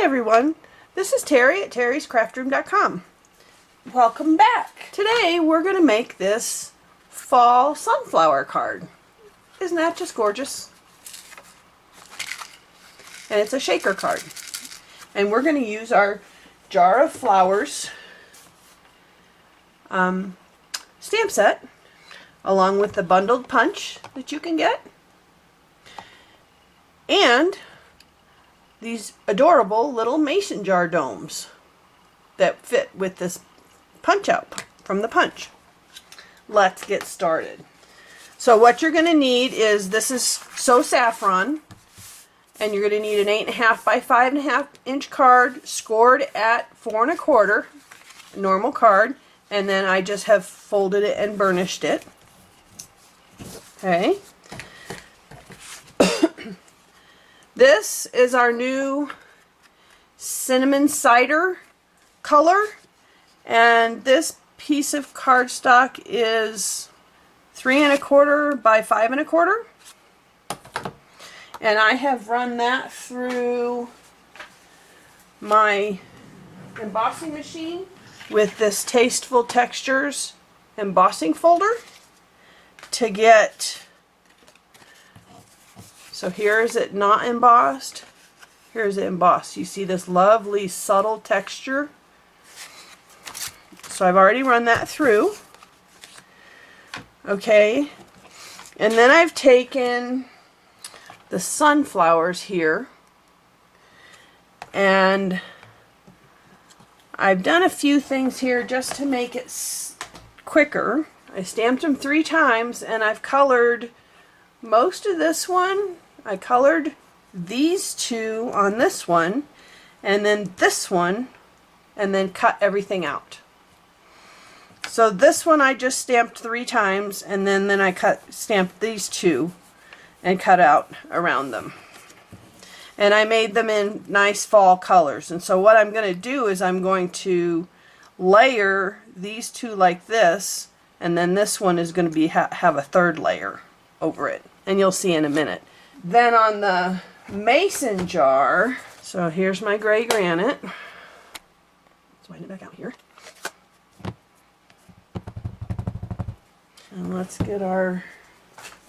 everyone, this is Terry at terryscraftroom.com. Welcome back. Today we're going to make this fall sunflower card. Isn't that just gorgeous? And it's a shaker card. And we're going to use our jar of flowers stamp set along with the bundled punch that you can get and these adorable little mason jar domes that fit with this punch out from the punch. Let's get started. So what you're going to need is, this is So Saffron, and you're going to need an 8.5 by 5.5 inch card scored at 4 1/4, normal card, and then I just have folded it and burnished it. Okay. This is our new Cinnamon Cider color, and this piece of cardstock is 3 1/4 by 5 1/4, and I have run that through my embossing machine with this Tasteful Textures embossing folder to get. So here is it not embossed, here's it embossed. You see this lovely subtle texture. So I've already run that through. Okay, and then I've taken the sunflowers here and I've done a few things here just to make it quicker. I stamped them 3 times and I've colored most of this one. I colored these 2 on this one, and then this one, and then cut everything out. So this one I just stamped 3 times, and then I stamped these 2 and cut out around them. And I made them in nice fall colors. And so what I'm going to do is I'm going to layer these 2 like this, and then this one is going to be have a 3rd layer over it, and you'll see in a minute. Then on the mason jar, so here's my gray granite. Let's wind it back out here. And let's get our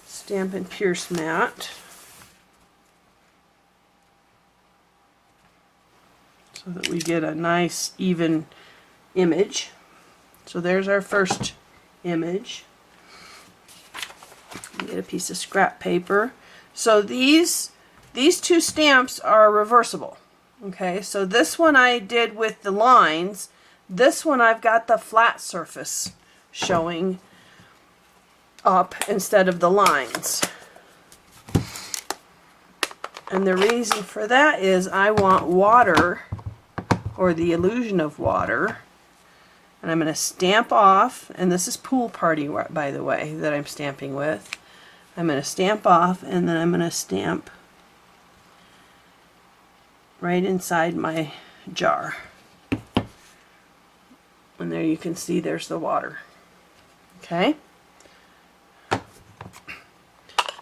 Stampin' Pierce mat so that we get a nice even image. So there's our first image. Get a piece of scrap paper. So these 2 stamps are reversible. Okay, so this one I did with the lines. This one I've got the flat surface showing up instead of the lines. And the reason for that is I want water, or the illusion of water. And I'm going to stamp off, and this is Pool Party, by the way, that I'm stamping with. I'm going to stamp off, and then I'm going to stamp right inside my jar. And there you can see there's the water. Okay?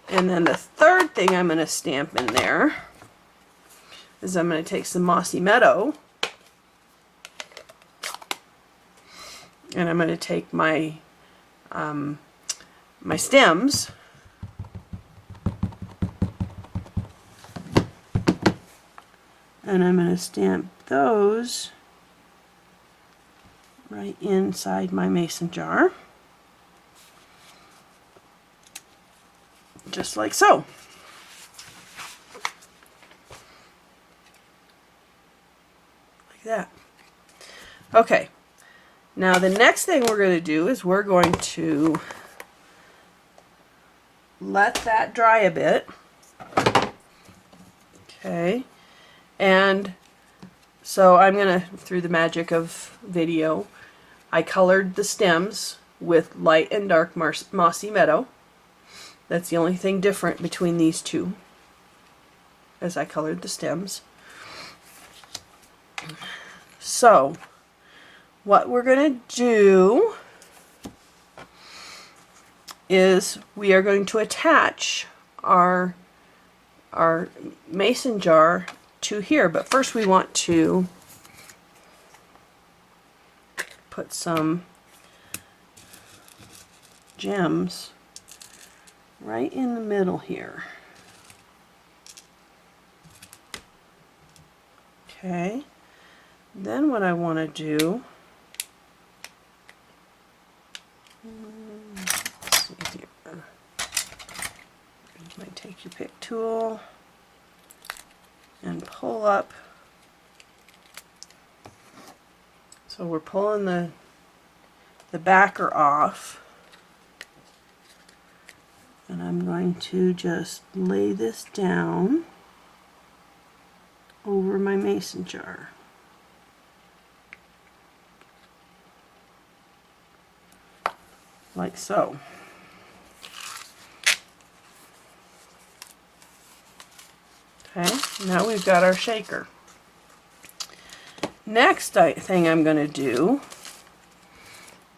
And then the 3rd thing I'm going to stamp in there is I'm going to take some Mossy Meadow, and I'm going to take my my stems, and I'm going to stamp those right inside my mason jar, just like so. Like that. Okay. Now the next thing we're going to do is we're going to let that dry a bit. Okay. And so I'm going to, through the magic of video, I colored the stems with light and dark Mossy Meadow. That's the only thing different between these 2, as I colored the stems. So what we're going to do is we are going to attach our mason jar two here, but first we want to put some gems right in the middle here. Okay, then what I want to do, let's see here, use my Take Your Pick tool and pull up. So we're pulling the backer off, and I'm going to just lay this down over my mason jar. Like so. Okay, now we've got our shaker. Next thing I'm going to do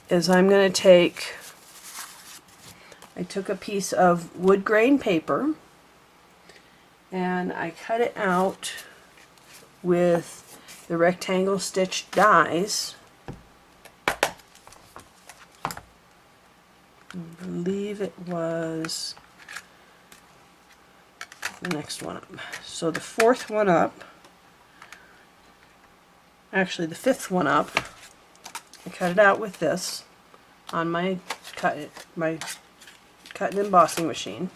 is I'm going to take, I took a piece of wood grain paper and I cut it out with the rectangle stitch dies. I believe it was the next one up. So the fourth one up, actually the fifth one up, I cut it out with this on my cut and embossing machine.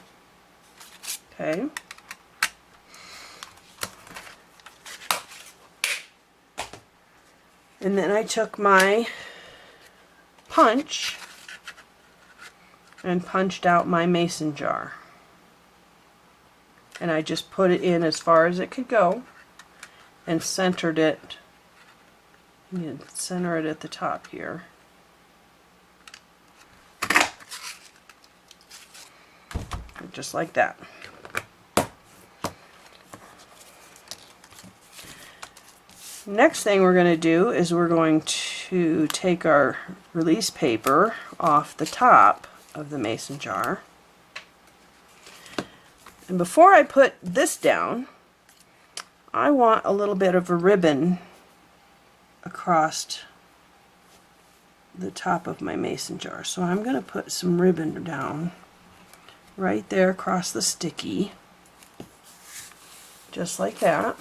Okay. And then I took my punch and punched out my mason jar. And I just put it in as far as it could go and centered it. You can center it at the top here. Just like that. Next thing we're going to do is we're going to take our release paper off the top of the mason jar. And before I put this down, I want a little bit of a ribbon across the top of my mason jar. So I'm going to put some ribbon down right there across the sticky, just like that.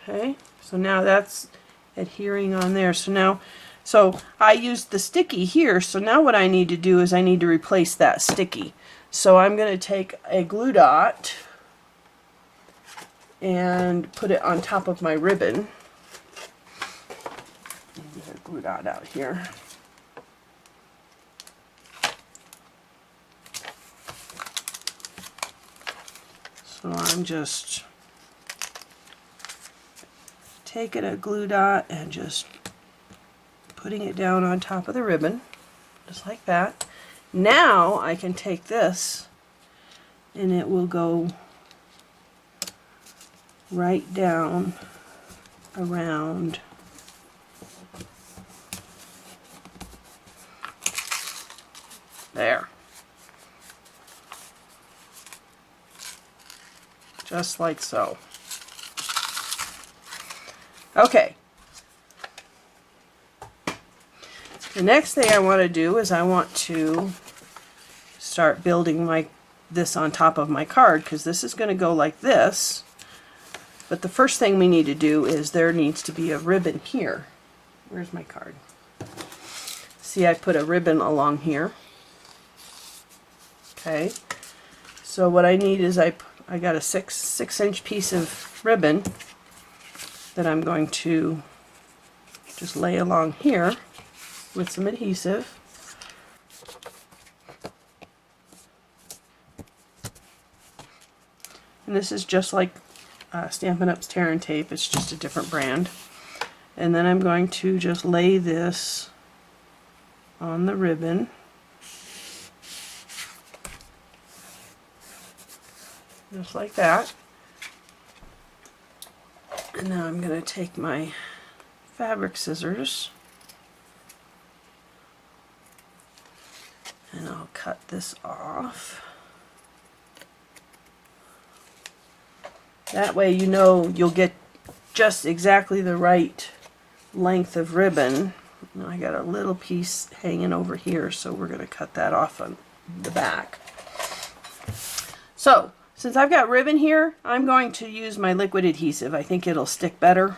Okay, so now that's adhering on there. So I used the sticky here, so now what I need to do is I need to replace that sticky. So I'm going to take a glue dot and put it on top of my ribbon. Get a glue dot out here. So I'm just taking a glue dot and just putting it down on top of the ribbon, just like that. Now I can take this and it will go right down around there. Just like so. Okay. The next thing I want to do is I want to start building this on top of my card, because this is going to go like this. But the first thing we need to do is there needs to be a ribbon here. Where's my card? See, I put a ribbon along here. Okay. So what I need is I got a 6-inch piece of ribbon that I'm going to just lay along here with some adhesive. And this is just like Stampin' Up's Tear and Tape, it's just a different brand. And then I'm going to just lay this on the ribbon. Just like that. And now I'm going to take my fabric scissors and I'll cut this off. That way you know you'll get just exactly the right length of ribbon. Now I got a little piece hanging over here, so we're going to cut that off on the back. So, since I've got ribbon here, I'm going to use my liquid adhesive. I think it'll stick better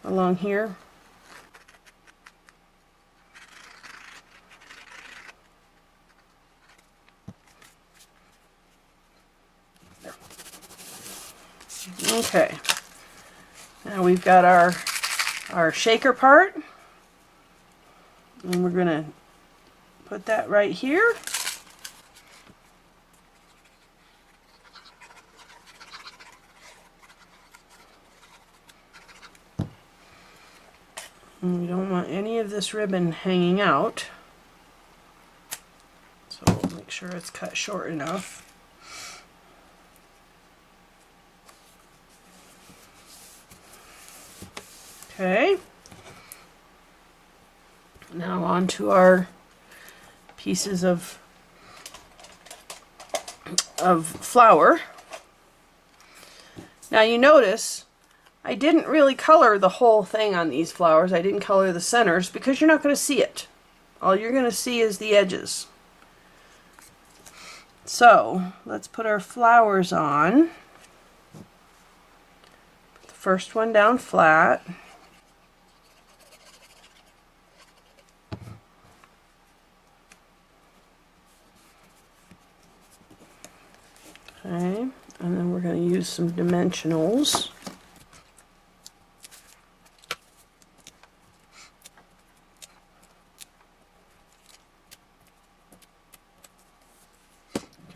along here. There. Okay. Now we've got our shaker part. And we're going to put that right here. And we don't want any of this ribbon hanging out. So we'll make sure it's cut short enough. Okay. Now on to our pieces of flour. Now you notice I didn't really color the whole thing on these flowers. I didn't color the centers because you're not going to see it. All you're going to see is the edges. So let's put our flowers on. Put the first one down flat. Okay, and then we're going to use some dimensionals.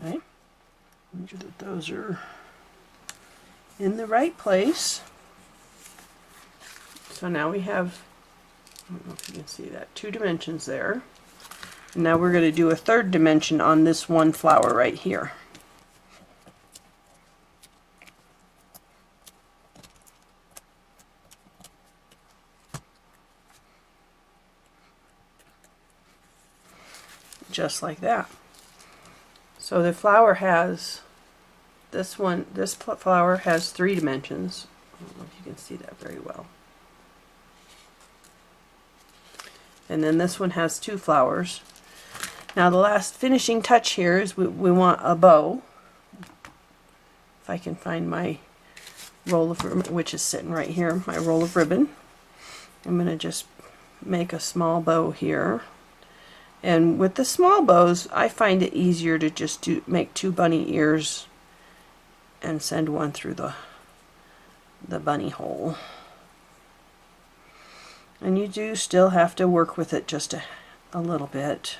Okay, make sure that those are in the right place. So now we have, I don't know if you can see that, 2 dimensions there. And now we're going to do a 3rd dimension on this one flower right here. Just like that. So the flower has, this flower has 3 dimensions. I don't know if you can see that very well. And then this one has 2 flowers. Now the last finishing touch here is we want a bow. If I can find my roll of ribbon, which is sitting right here, my roll of ribbon. I'm going to just make a small bow here. And with the small bows, I find it easier to just make 2 bunny ears and send one through the bunny hole. And you do still have to work with it just a little bit.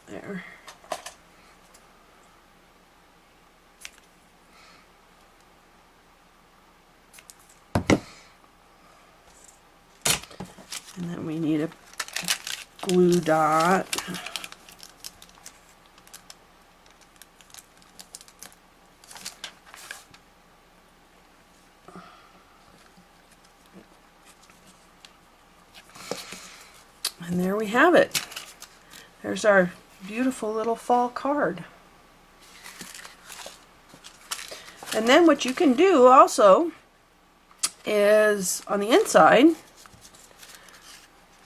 There. And then we need a glue dot. And there we have it. There's our beautiful little fall card. And then what you can do also is on the inside,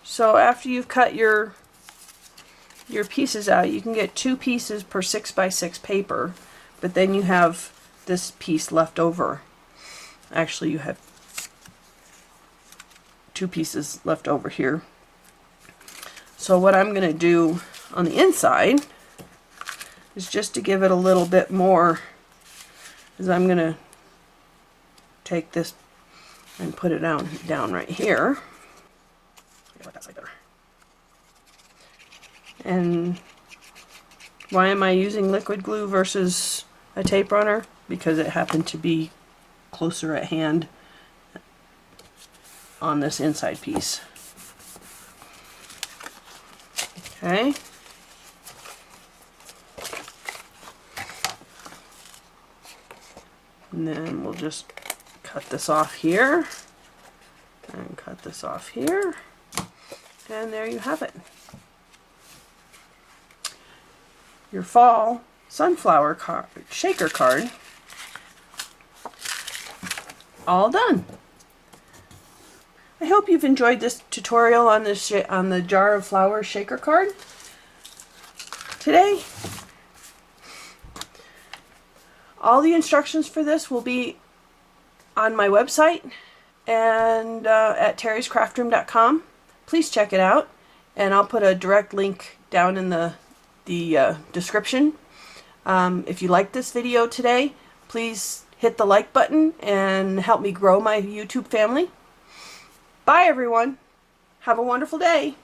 so after you've cut your pieces out, you can get 2 pieces per 6x6 paper, but then you have this piece left over. Actually, you have 2 pieces left over here. So what I'm going to do on the inside is, just to give it a little bit more, is I'm going to take this and put it down right here. I like that side better. And why am I using liquid glue versus a tape runner? Because it happened to be closer at hand on this inside piece. Okay. And then we'll just cut this off here and cut this off here, and there you have it. Your fall sunflower shaker card. All done. I hope you've enjoyed this tutorial on this on the jar of flour shaker card today. All the instructions for this will be on my website and at terryscraftroom.com. Please check it out, and I'll put a direct link down in the description. If you like this video today, please hit the like button and help me grow my YouTube family. Bye everyone. Have a wonderful day.